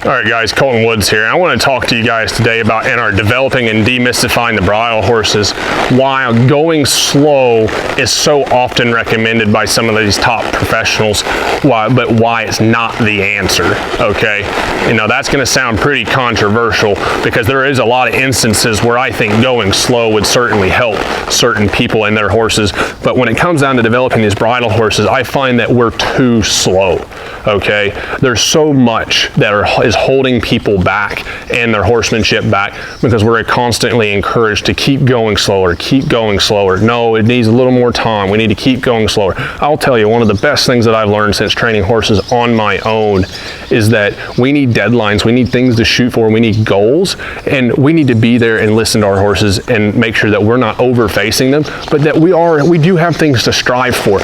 All right guys, Colton Woods here. I want to talk to you guys today about in our developing and demystifying the bridle horses, why going slow is so often recommended by some of these top professionals, but why it's not the answer, okay? You know, that's going to sound pretty controversial because there is a lot of instances where I think going slow would certainly help certain people and their horses, but when it comes down to developing these bridle horses, I find that we're too slow, okay? There's so much that is holding people back and their horsemanship back because we're constantly encouraged to keep going slower, keep going slower. No, it needs a little more time. We need to keep going slower. I'll tell you, one of the best things that I've learned since training horses on my own is that we need deadlines, we need things to shoot for, we need goals, and we need to be there and listen to our horses and make sure that we're not over-facing them, but that we do have things to strive for.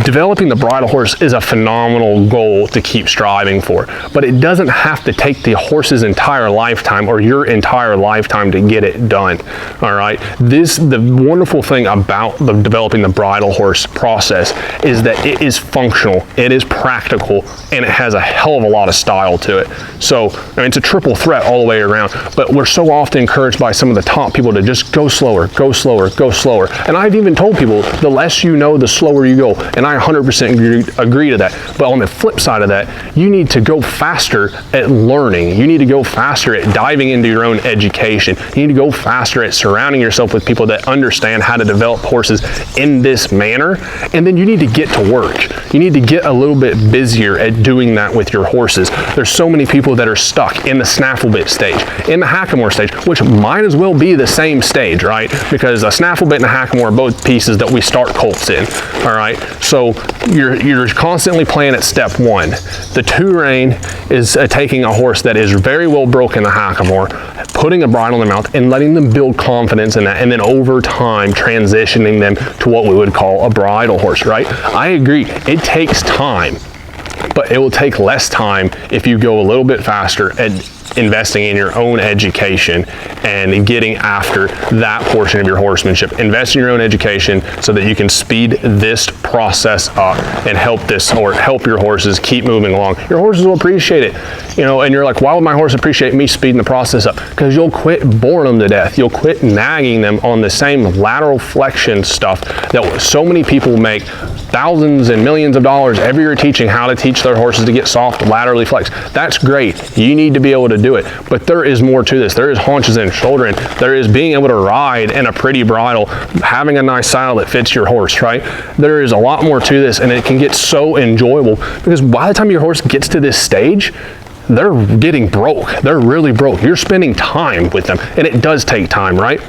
Developing the bridle horse is a phenomenal goal to keep striving for, but it doesn't have to take the horse's entire lifetime or your entire lifetime to get it done. All right, the wonderful thing about developing the bridle horse process is that it is functional, it is practical, and it has a hell of a lot of style to it. So I mean, it's a triple threat all the way around, but we're so often encouraged by some of the top people to just go slower, go slower, go slower. And I've even told people, the less you know, the slower you go, and I 100% agree to that. But on the flip side of that, you need to go faster at learning. You need to go faster at diving into your own education. You need to go faster at surrounding yourself with people that understand how to develop horses in this manner. And then you need to get to work. You need to get a little bit busier at doing that with your horses. There's so many people that are stuck in the snaffle bit stage, in the hackamore stage, which might as well be the same stage, right? Because a snaffle bit and a hackamore are both pieces that we start colts in, all right? So you're constantly playing at step one. The two rein is taking a horse that is very well broken the hackamore, putting a bridle in their mouth and letting them build confidence in that, and then over time transitioning them to what we would call a bridle horse, right? I agree, it takes time, but it will take less time if you go a little bit faster at investing in your own education and getting after that portion of your horsemanship. Invest in your own education so that you can speed this process up and help your horses keep moving along. Your horses will appreciate it, you know, and you're like, why would my horse appreciate me speeding the process up? Because you'll quit boring them to death. You'll quit nagging them on the same lateral flexion stuff that so many people make thousands and millions of dollars every year teaching how to teach their horses to get soft laterally flexed. That's great. You need to be able to do it, but there is more to this. There is haunches and shouldering. There is being able to ride in a pretty bridle, having a nice saddle that fits your horse, right? There is a lot more to this, and it can get so enjoyable because by the time your horse gets to this stage, they're getting broke. They're really broke. You're spending time with them, and it does take time, right?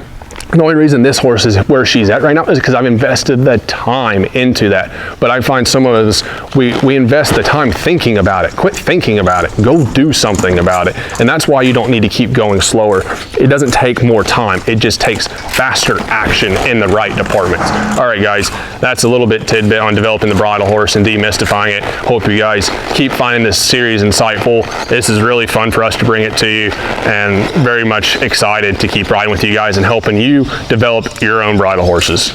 The only reason this horse is where she's at right now is because I've invested the time into that. But I find some of us, we invest the time thinking about it. Quit thinking about it. Go do something about it. And that's why you don't need to keep going slower. It doesn't take more time. It just takes faster action in the right departments. All right, guys, that's a little bit tidbit on developing the bridle horse and demystifying it. Hope you guys keep finding this series insightful. This is really fun for us to bring it to you, and very much excited to keep riding with you guys and helping you develop your own bridle horses.